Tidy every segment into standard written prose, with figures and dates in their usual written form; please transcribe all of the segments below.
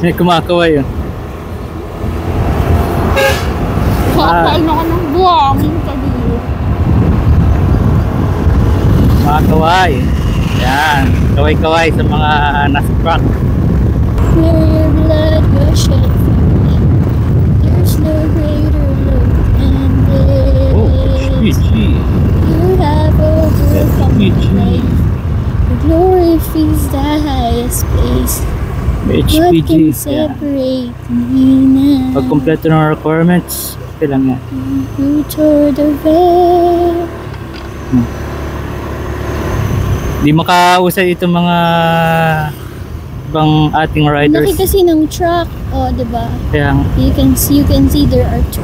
May kumakaway yun. Kakain ako ng buhangin kanina. Mga kaway. Yan. Kaway-kaway sa mga nasa truck. Where your blood was shed for me, there's no greater love than this. Oh, HPG. You have overcome HPG. life. Your glory fills the highest place. May What HPG. can Yan. separate me now? Pag kompleto ng requirements, okay lang yan. Who tore the veil? Di makausay itong mga ibang ating riders. Laki kasi ng truck, oh, diba? Kaya nga. You can see there are two.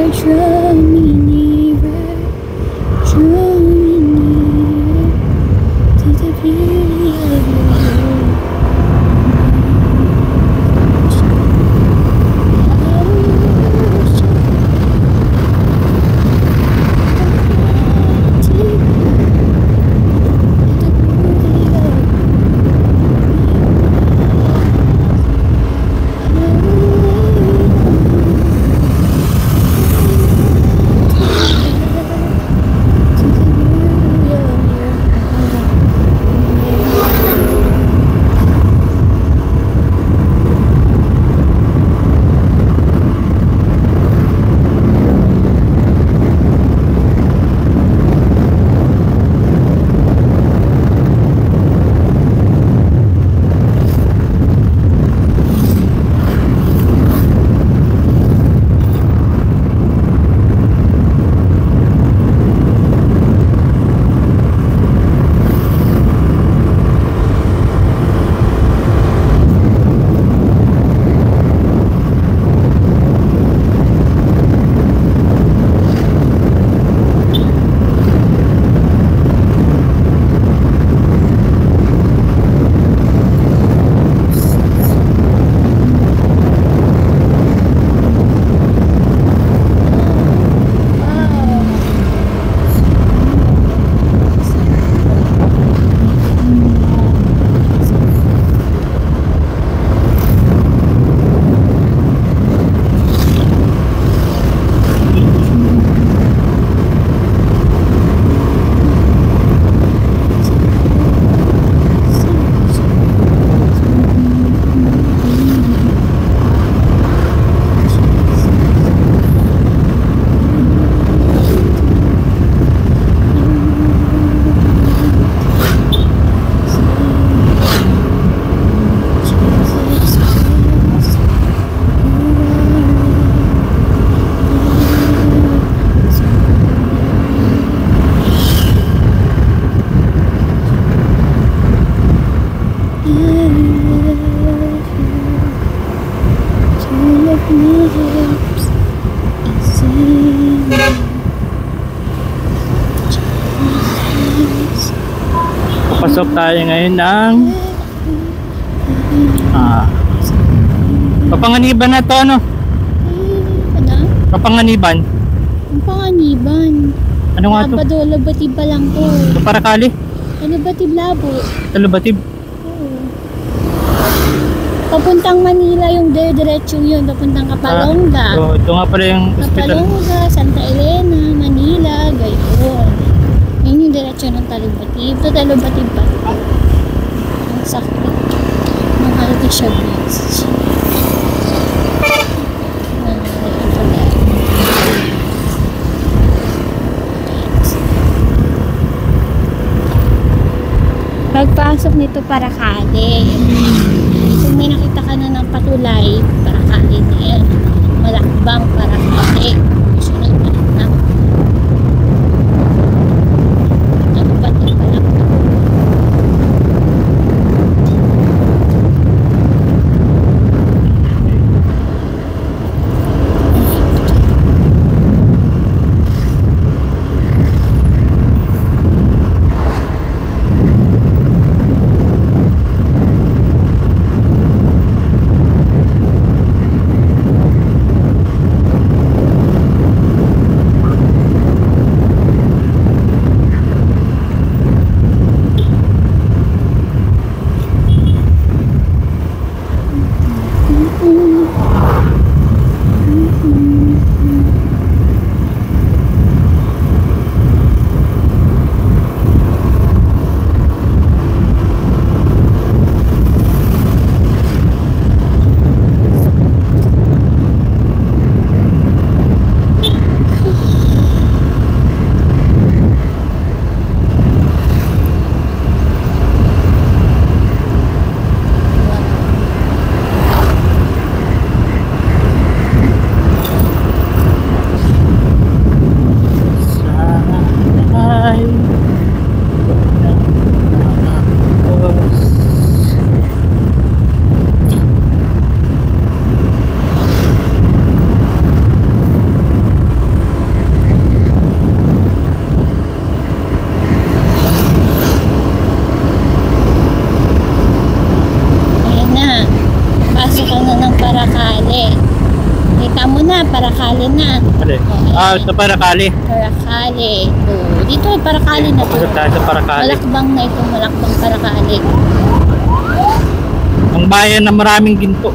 Draw me nearer, draw me nearer to the beauty of your love. Papasok tayo ngayon ng Papanganiban na to, ano? Ano? Papanganiban. Ang panganiban. Ano nga to? Labado, labatib pa lang po. Ito para kali? Ano batib labo? Talubatib. Oo. Papuntang Manila yung diretso yun. Papuntang Kapalonga. So, ito nga pala yung hospital. Kapalonga, Santa Elena, Manila, gayon. Yun yung diretsyo ng Talubatib. Ito Talubatib pa. Ang sakit. Mahal ka siya, guys. Pagpasok nito para kali. Kung may nakita ka na ng patulay, para kali na yan. Malakbang para kali. Sunod na lang. Ano ba ito pala? Alin? Okay. Ito Paracali. Paracali. Oh, dito Paracali na to. Pasok tayo sa Paracali. Malakbang na ito, malakbang Paracali. Ang bayan na maraming ginto.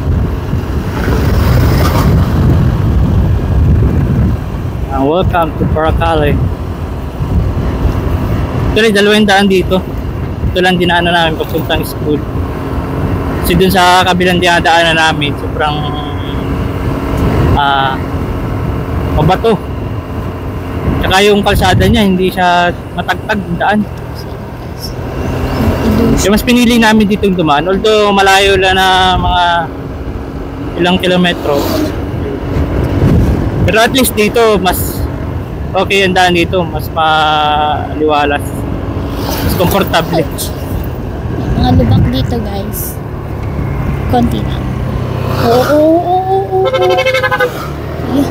Welcome to Paracali. Actually, 2 daan dito. Ito lang dinaanan namin papuntang school. Kasi dun sa kabilang dinadaanan namin, sobrang mabato. Tsaka yung kalsada niya, hindi siya matagtag yung daan. Kaya mas pinili namin dito yung dumaan. Although malayo lang na mga ilang kilometro. Pero at least dito, mas okay yung daan dito. Mas maliwalas. Mas komportable. Mga lubak dito guys. Konti na. Oo. Yeah.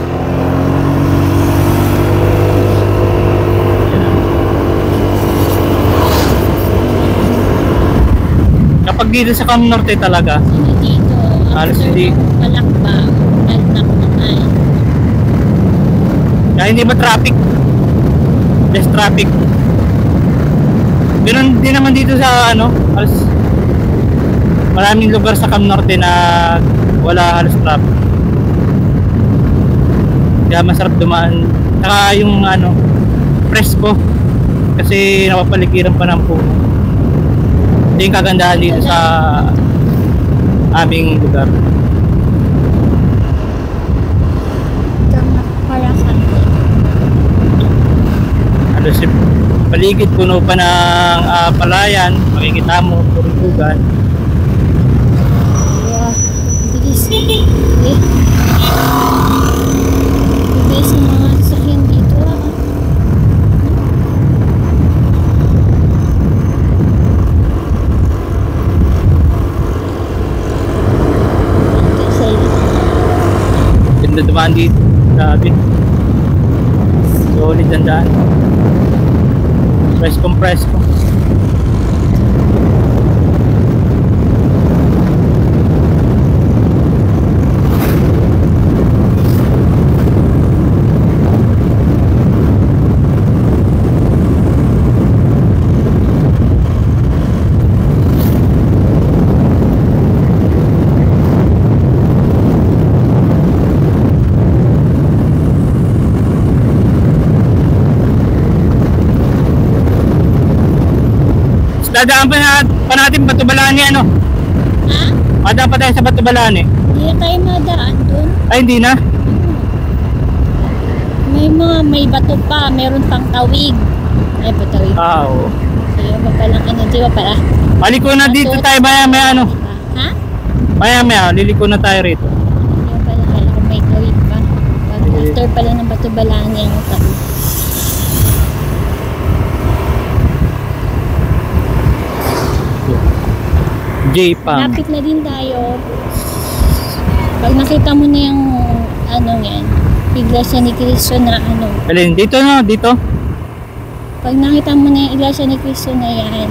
Kapag dito sa Cam Norte talaga, Ano dito? halos hindi. Malakbang. Alnak naman. Kaya hindi ba traffic? Less traffic. Ganun din naman dito sa halos maraming lugar sa Cam Norte na wala halos traffic. Kaya masarap dumaan. Saka yung presko. Kasi napapaligiran pa ng puno. Hindi yung kagandahan dito sa aming lugar. Paracali. Halos paligid puno pa ng palayan. Makikita mo, turugan. Yeah. Bilis. Bilis yung mga sasakyan dito. Ganda dumaan dito. Sabi. Solid ang daan. Presko. Dadaan pa natin Batubalani Ha? Madaan pa tayo sa Batubalani. Hindi na tayo madaan dun. Ay hindi na. May bato pa, meron pang tawig. Ay, patawig. Oo. Ayaw ba palang di ba pala? Maliko na dito tayo maya Ha? Maya liliko na tayo rito. Ayaw pala, kala ko may tawig pa. After pala ng Batubalani ang tawig. J-Pam. Lapit na din tayo. Pag nakita mo na yung yan, Iglesia ni Cristo na Alin, dito dito. Pag nakita mo na yung Iglesia ni Cristo na yan.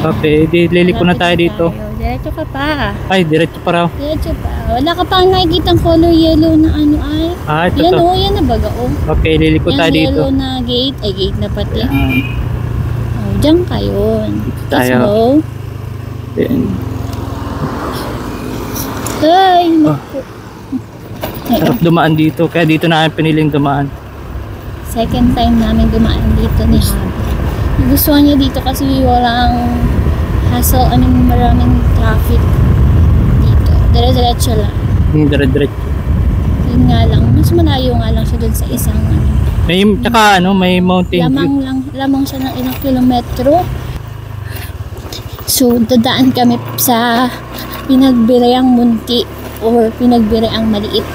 Okay, liliko na tayo dito. Diretso ka pa. Ay, diretso pa raw. Diretso pa. Wala ka pa nakikitang color yellow na ay. Ito Yan to. yan na baga Okay, liliko tayo Yan dito. yellow na gate. Ay, gate na pati. Ayan. Diyan ka yun. Let's Tayo. go. Ayan. Ay, Oh. Sarap dumaan dito. Kaya dito na piniling dumaan. second time namin dumaan dito ni Habi. Gusto niya dito kasi walang hassle, maraming traffic dito. Dire-diretso lang. Dire-diretso. Yun nga lang, mas malayo nga lang siya dun sa isang Tsaka may mountain view. lamang siya ng ilang kilometro. So, dadaan kami sa pinagbireang munti or pinagbireang maliit.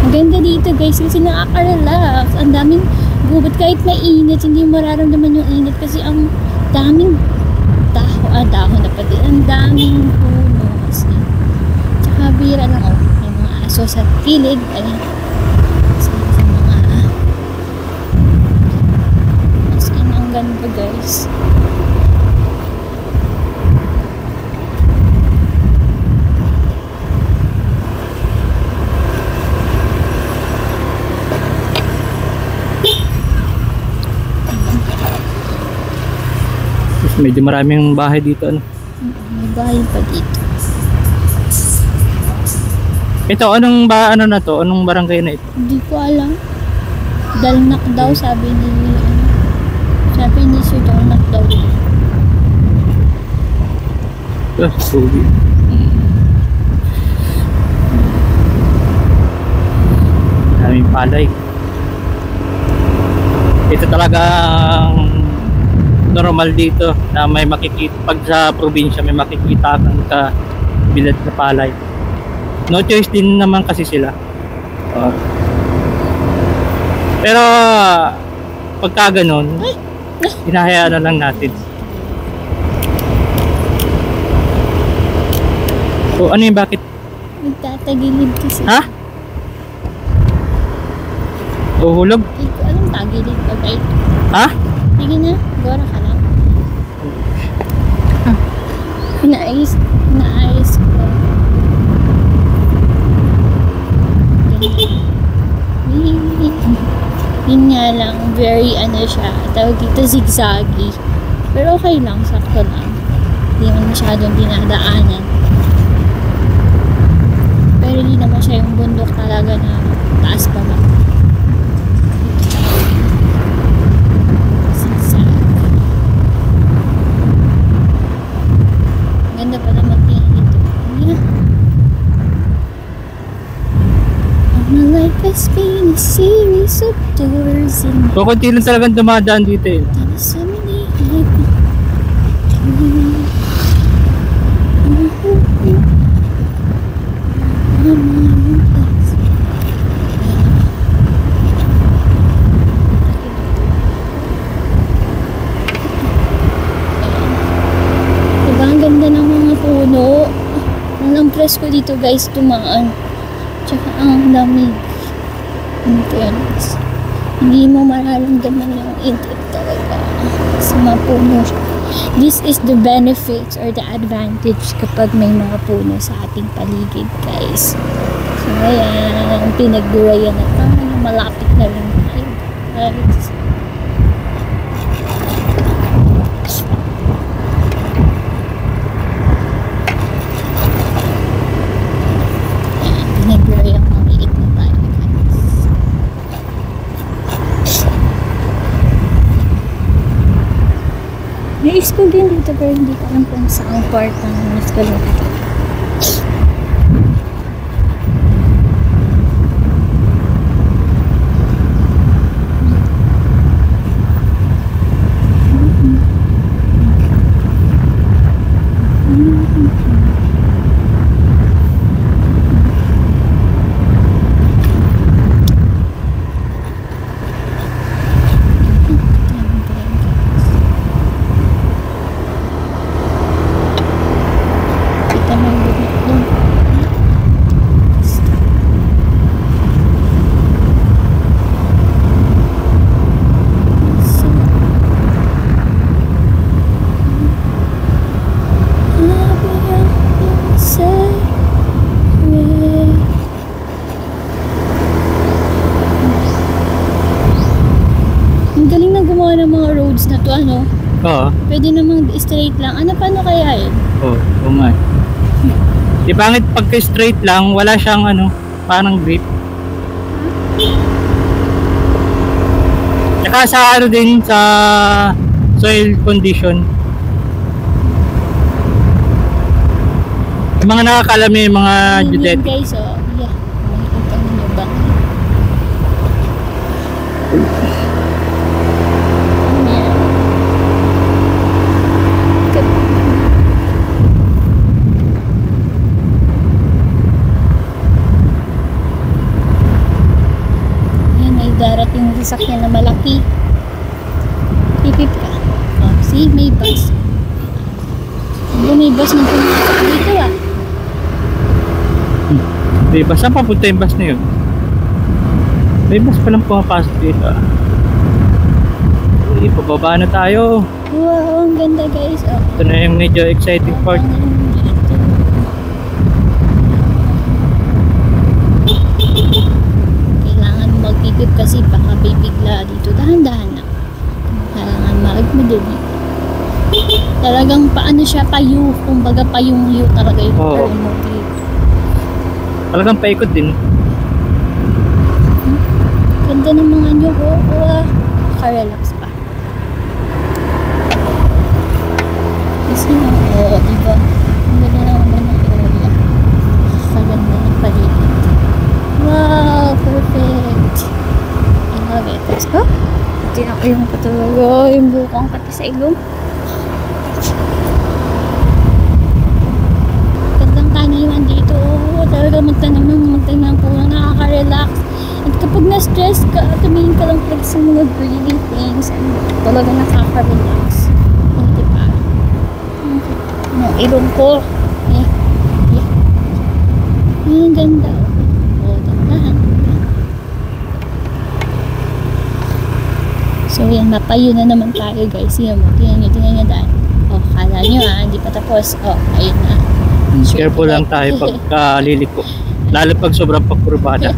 Ang ganda dito guys kasi nakaka-relax. Ang daming gubat kahit mainit, hindi mo mararamdaman yung init kasi ang daming dahon na pati. Ang daming puno kasi. Tsaka bira lang may mga aso sa pilig. Ayan. Sa mga as in, ang ganda guys. Medyo maraming bahay dito, ano. May bahay pa dito. Ito, anong ba, ano na to? Anong barangay na ito? Hindi ko alam. Dalnak daw, sabi ni Sir Dalnak daw. Sugi. Daming palay. Ito talagang normal dito na may makikita. Pag sa probinsya may makikita kang bilad na palay. No choice din naman kasi sila. Pero pagka ganun, hinahayaan na lang natin. So ano yung bakit? Nagtatagilid kasi. Ha? Uhulog? Hindi ko alam, tagilid pa ba ito? Ha? Sige na, gora ka lang. Inaayos ko. Yun nga lang, very ano siya, tawag dito zigzaggy. Pero okay lang, sakto lang. Hindi man masyadong dinadaanan. Pero hindi naman siya yung bundok talaga na taas pa ba. Zigzag. Ganda pa naman dito. Yeah. My life has been a series of doors and Kukunti lang talagang dumadaan dito eh. so many diba, ang ganda ng mga puno. Ang presko dito guys, tumaan. Tsaka ang lamig. In fairness, hindi mo mararamdaman yung init talaga sa mga puno. This is the benefits or the advantage kapag may mga puno sa ating paligid guys. So ayan, pinagdurayan na tayo. Malapit na rin tayo guys. Pinagdurayan maliit na tayo guys. May school din dito pero hindi ko alam kung saan part ng school dito. Kita mo yung bubuk doon. Ang galing na gumawa ng mga roads na to, ano? Oo. Pwede namang straight lang. Ano, paano kaya yun? Oo nga. Di bangit pagka straight lang, wala siyang ano, parang grip. Tsaka sa ano din, sa soil condition. Yung mga nakakalam yung mga Ayun geodetic. yun, guys, oh. Yeah. Makikita niyo ba? Ayan. Ayan, may darating na sasakyan na malaki. Pipip ka. Oh, see, may bus. May bus na pumasok dito ah. Di ba? Saan papunta yung bus na yun? May bus palang pumapasok dito ah. Pababa na tayo. Wow, ang ganda guys. Oh. Ito na yung medyo exciting part. Kailangan magpipip kasi baka bibigla dito. Dahan-dahan na. Kailangan magmadali. Talagang paano siya, payu. Kumbaga payung-yu talaga yung Oo. term mo dito. Talagang paikot din. Ganda ng mga nyo. Nakarelax pa. Kasi diba? Ang ganda naman ng area. Kaganda ng paligid. Wow! Perfect! I love it. Let's go! Tinakayong pa talaga yung bukang pati sa ilong. Gandang taniman dito. Talaga magtanong po na nakaka-relax. At kapag na-stress ka, tumingin ka lang pag sa mga breathing things. Talaga nakaka-relax. Diba? Ang ilong ko. Ang ganda. Dandahan. So yan, napayo na naman tayo guys. Yan mo, tingnan nyo daan. Kala nyo hindi pa tapos. Ayun na. Careful lang tayo pag liliko. Lalo pag sobrang pagkurbada.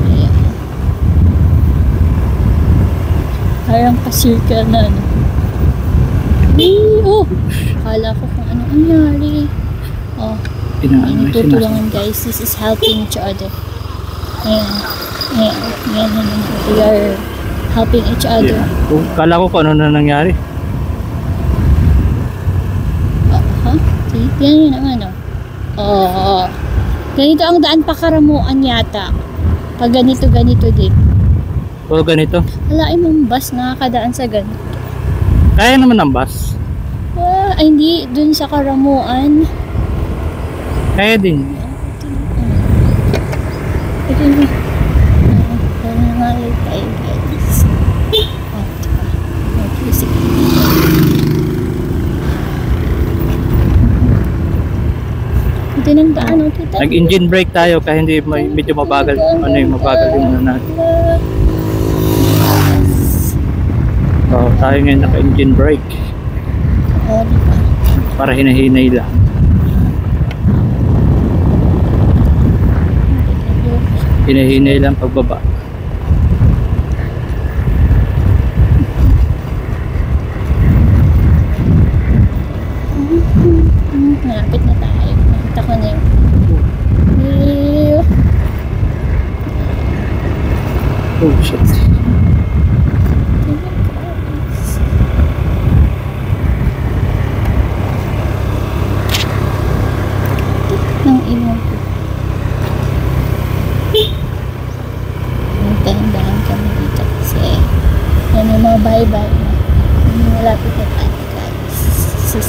Ayan. Parang pa-circle na kala ko kung anong nangyari. Tutulangan guys. This is helping each other. Ayan. We are helping each other. Yeah. Kala ko kung ano na nangyari. See? Yan yun naman ganito ang daan pakaramuan yata. Pag ganito din. O ganito? Alain mong bus nakakadaan sa ganito. Kaya naman ang bus. Hindi. Dun sa karamuan. Kaya din. Ito yun. Nangangalit tayo guys. Music. Ito ng daan. Nag-engine brake tayo kaya hindi medyo mabagal. Mabagal yung ano natin. Tayo ngayon naka-engine brake. Diba? Para hinahinay lang. Hinahinay lang pagbaba. Malapit na tayo. Nakita ko na yun. Oh shit. Ng ilong ko. Dahan-dahan kami dito kasi yan yung mga bye-bye na. Malapit na tayo guys.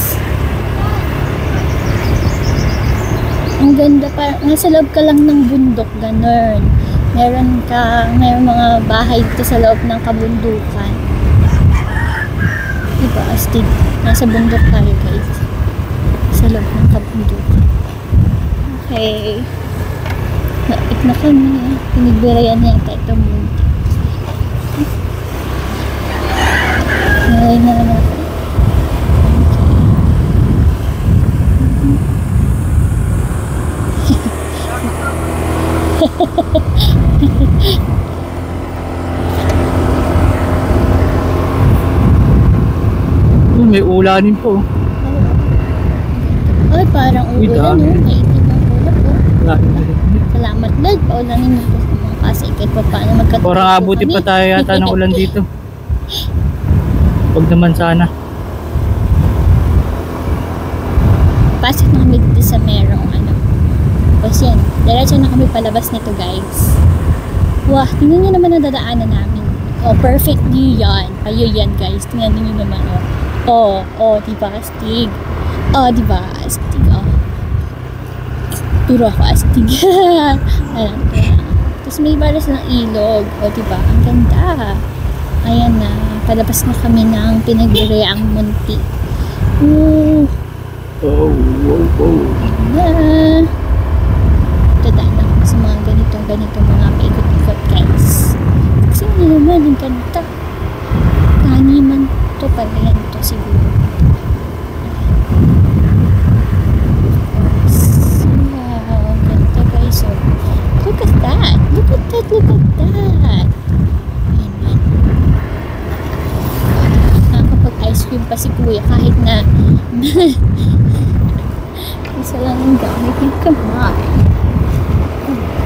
Ang ganda, parang nasa loob ka lang ng bundok, ganun. May mga bahay dito sa loob ng kabundukan. Diba, astig. Nasa bundok tayo guys. Sa loob ng kabundukan. Okay. Naik na kami. Pinigbirayan yata ito muna. Ngayon na naman ako. May ulanin po. Ay, parang uulan May itim ang ulap Salamat Lord. Paulanin mo po sa mga kasi kahit pa paano magkatuloy. Parang abuti pa tayo yata ng ulan dito. Huwag naman sana. Pasok na kami dito sa merong Tapos yan, diretso na kami palabas nito guys. Wah, tingnan nyo naman ang dadaanan namin. Perfect view yan. Kayo yan guys. Tingnan nyo naman diba astig? Diba astig? Turo ako astig. Tapos may balas ng ilog. Diba? Ang ganda. Ayan na. Palabas na kami ng pinagbireang munti. Dadaan ako sa mga ganito mga paikot-ikot guys. Kasi hindi naman ang ganda. Taniman to pala yan to siguro. Wow, ganda guys. Look at that. Look at that. Ayan. Nakakapag ice cream pa si Isa lang yung gamit yung kamay.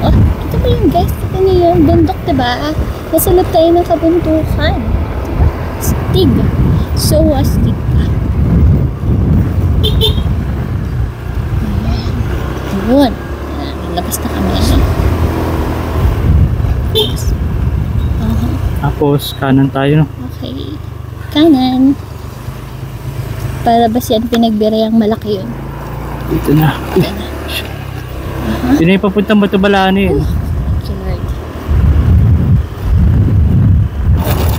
Oh, ito ba yun guys? Ito na yun. Bundok, diba? Nasa loob tayo ng kabundukan. Diba? Stig. So, stig pa. Ayan. Yun. Labas na kami. Yes. Tapos kanan tayo, no? Okay. Kanan. Palabas yan, pinagbirayang malaki yun. Dito na. Ito na. Yun na yung papuntang Batubalani. Thank you, Lord.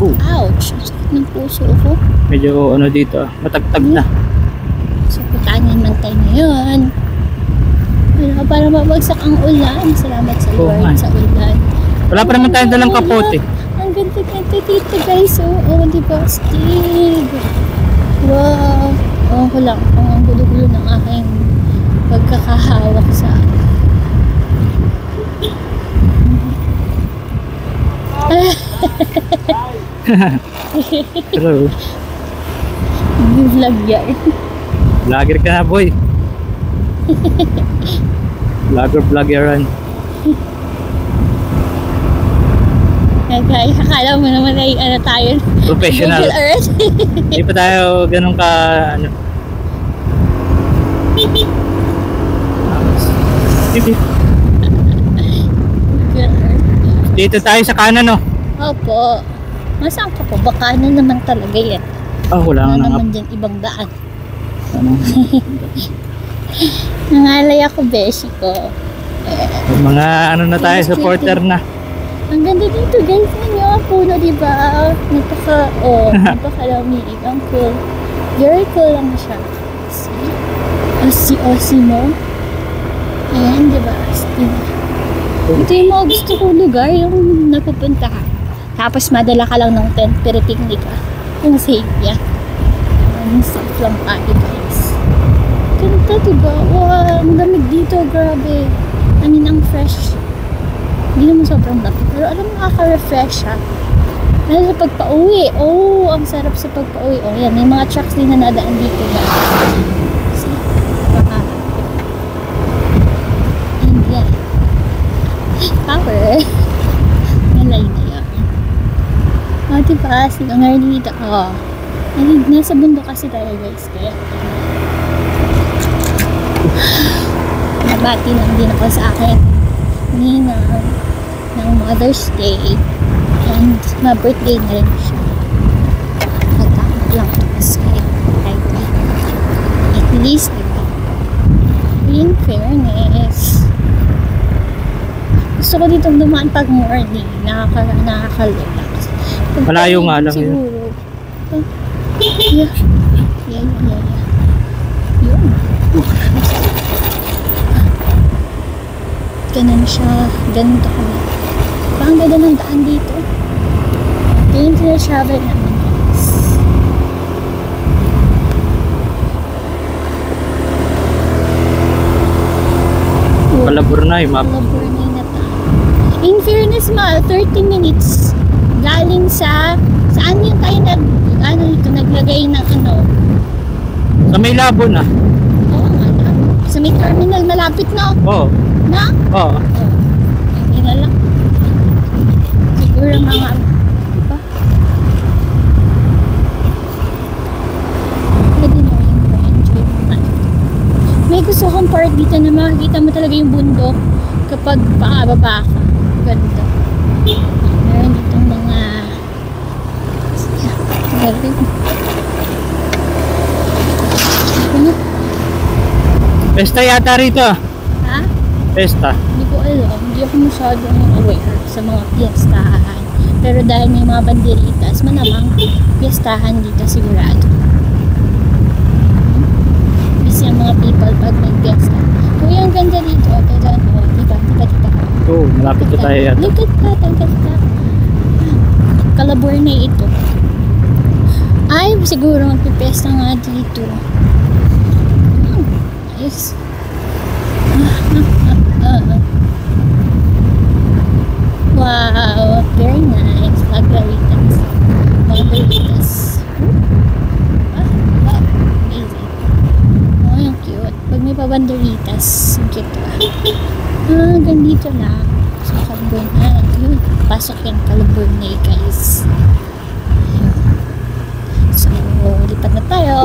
Oh, Ouch! Ang sakit ng puso ko. medyo ano dito, matagtag na. So, kanan lang tayo ngayon. Wala, para mabagsak ang ulan. Salamat sa Oo, Lord man. sa ulan. Wala pa naman tayong dalang kapote. Ang ganda-ganda dito guys. Oo, diba? Stig. Wow. Oo ko lang kung ang gulo-gulo ng aking pagkakahawak sa Pero, vlog yan. vlogger ka na, boy. Vloggeran. Kaya akala mo naman ay ano tayo. Professional. Google Earth. Hindi pa tayo ganun ka, ano. Google Earth. Dito tayo sa kanan, no? Opo. Masaan ka po? Baka na naman talaga yan. Wala Ano nga naman dyan ibang daan. Ano, Nangalay ako, beshi ko. mga ano na tayo, supporter na. Ang ganda dito guys, ninyo ang puno, diba? Napakalamig. Ang cool. Very cool lang siya. See? Aussie mo. Ayan, diba? Ito yung mga gusto kong lugar, yung napupuntahan. Tapos madala ka lang ng tent, pero picnic ka. Kung safe yan. Ang safe lang tayo guys. Ganda, diba? Wow, ang lamig dito, grabe. I mean, ang fresh. Hindi naman sobrang lamig. Pero alam mo, nakaka-refresh ha. Lalo sa pagpa-uwi. Oh, ang sarap sa pagpa-uwi. Oh, yan. May mga trucks din na nadaan dito ba? See? Baka. And yan. Power. Nalay na yan. Oh, diba? Silang nga dito. Oh. Nasa bundok kasi tayo guys. Kaya. Nabati lang din ako sa akin Nina ng Mother's Day and ma-birthday na rin siya. Nagkakot lang kasi kahit at least diba, in fairness, gusto ko ditong dumaan pag morning, nakaka-relax. Malayo nga lang yun. Siguro yeah. Yun. Ganun siya, ganito kami. Parang ganda ng daan dito. Ito yung travel namin guys. Palabor na yung map. Palabor na yung nata. In fairness ma, 30 minutes galing saan yung tayo naglagay ng ano? Sa may labo na. Oo nga na. Sa may terminal malapit na. Oo. Na? Oo. Hindi na lang. Siguro mga diba? Pwede na rin enjoy naman. May gusto kong part dito na makikita mo talaga yung bundok kapag paababa ka. Ganda. Meron ditong mga Pesta yata rito. ha? Pesta. Hindi ko alam. Hindi ako masyadong aware sa mga piyestahan. Pero dahil may mga banderitas, malamang piyestahan dito sigurado. Busy ang mga people pag may piyesta. Uy, ang ganda dito. Ganda, oh. Diba? Oo, malapit na tayo yata. Look at that. Ang ganda. Kalabor na ito. Ay, siguro magpipesta nga dito. Nice. Wow, very nice. Margaritas. Wow, amazing. banderitas. Ang cute ah. Ganito lang. So, Calburnay. Yun. Pasok yan, Calburnay, guys. Ayun. So, lipat na tayo.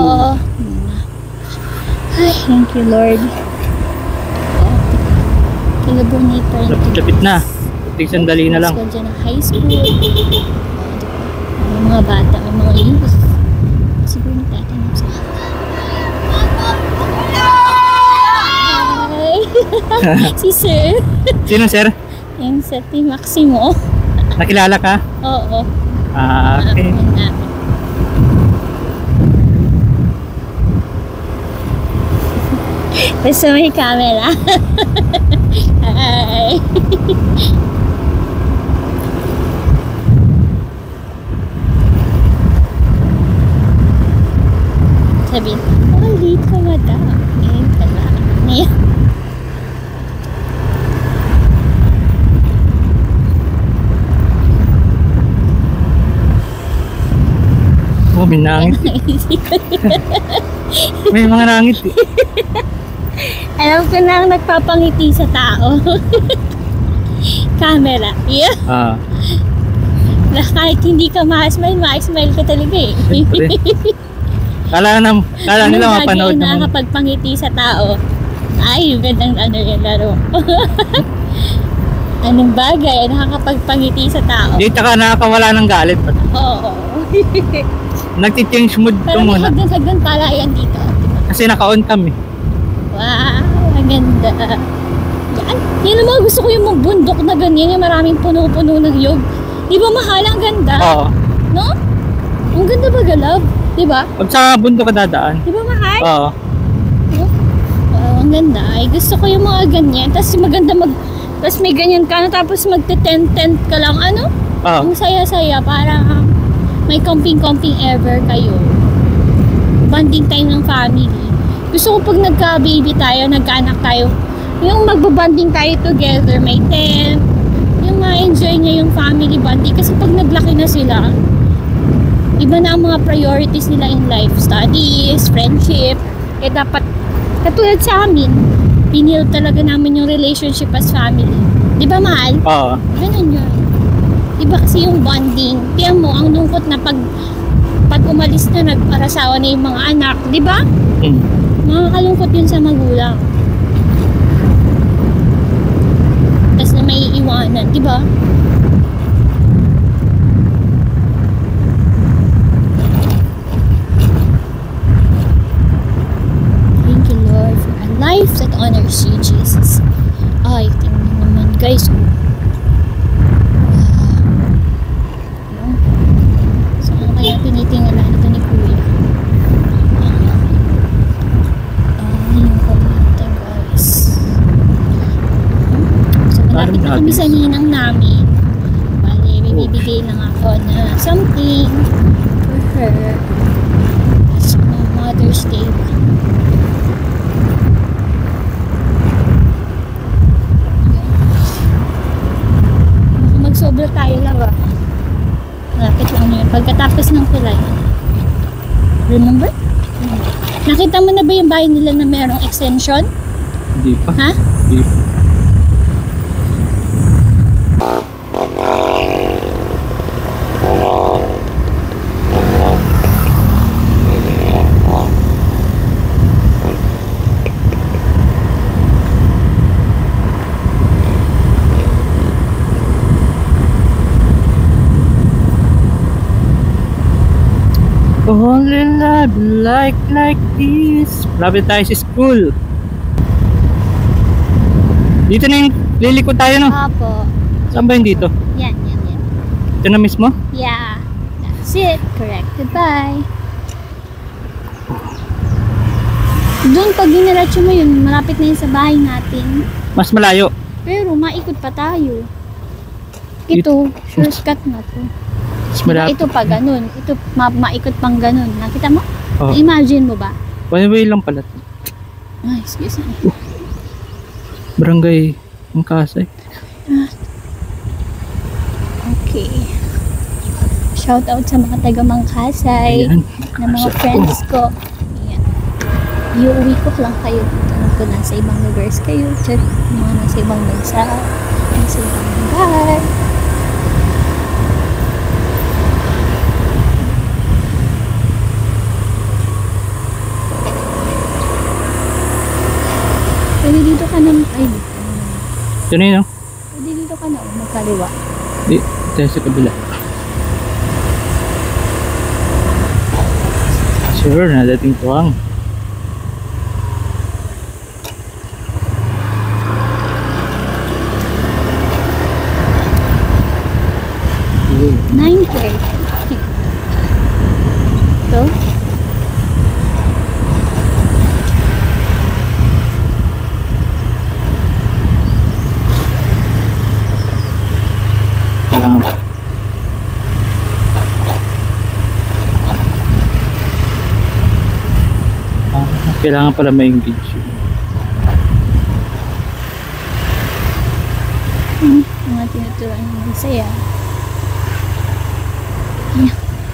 Ay, thank you, Lord. Calburnay pa rin. Lapit na. Tig sandali na lang. School dyan ng high school. May mga bata, may mga youth. Siguro nagtatanong sa hi! Si Sir. Sino, sir? Yung sa Team Maximo. Nakilala ka? Oo. Okay. Ako na. Basta may camera. Hi! Sabi, late ka madam. Ngayon ka na. Ngayon. Oh, may nangit. May mga nangit. Alam ko na ang nagpapangiti sa tao. Camera. Yeah. Na kahit hindi ka ma-smile ka talaga eh. Siyempre. Kala nila mapanood naman. naman. Nakakapagpangiti sa tao. Ay, gandang ano yung laro. Anong bagay nakakapagpangiti sa tao? Di, tsaka nakakawala ng galit. Oo. Nagti-change mood ko Parang muna. hagdan pala yan dito. Diba? Kasi naka-on kami. Wow, ang ganda. Yan. Yan naman, gusto ko yung mga bundok na ganyan, yung maraming puno-puno ng yog. Di ba mahal? Ang ganda. Oo. No? Ang ganda ba galab? Di ba? Pag sa bundok ka dadaan. Di ba mahal? Oo. No? Wow, ang ganda. Ay, gusto ko yung mga ganyan. Tapos maganda tapos may ganyan ka na, tapos magte-tent-tent ka lang. Ano? Oo. Ang saya-saya. Parang may camping-camping ever kayo. Bonding time ng family. Gusto ko pag nagka-baby tayo, nagka-anak tayo, yung magbabanding tayo together, may tent, yung ma-enjoy niya yung family bonding. Kasi pag naglaki na sila, iba na ang mga priorities nila in life. Studies, friendship. Eh dapat, katulad sa amin, pinil talaga namin yung relationship as family. Di ba, mahal? Oo. Ganun yun. Di ba kasi yung bonding, tiyan mo, ang lungkot na pag umalis na, nag-arasawa na yung mga anak. Di ba? Makakalungkot yun sa magulang. Tapos na may iiwanan, di ba? Thank you, Lord, for a life that honors you, Jesus. Ay, tingnan naman, guys. Saan kaya tinitingala nito ni Kuya? Yung komento, guys. So, malapit na kami sa ninang namin. Bale, may bibigay lang ako na something for her. It's Mother's Day. Magsobra tayo lang ba? Malapit lang yun. Pagkatapos ng kulay. Remember? Nakita mo na ba yung bahay nila na merong extension? Hindi pa. Ha? Hindi pa. Only love like this. Lapit tayo sa school. Dito na yung liliko tayo, no? Opo. Saan ba yung dito? Yan. Ito na mismo? Yeah. That's it. Correct. Goodbye. Doon, pag diniretso mo yun, malapit na yun sa bahay natin. Mas malayo. Pero maikot pa tayo. Ito, shortcut na to. Mas malapit. Ito pa ganun. Ito maikot pang ganun. Nakita mo? Oh. Imagine mo ba? One way lang pala. Ay, excuse me. Barangay ng Kasay. Okay. Shout out sa mga taga Mangkasay. Ayan. Na mga friends ko. Ayan. Iuwi ko lang kayo dito. alam ko nasa ibang lugar kayo. Check, mga nasa ibang bansa, nasa ibang lugar. Pwede dito ka na, ay, Ito na yun, no? pwede dito ka na, magkaliwa. Di, tayo sa kabila. Sure, nadating tuwang. Yun. 9:30. So, Kailangan kailangan pala ma-engage yun. mga tinuturuan ng saya.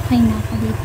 Ay, na ako dito.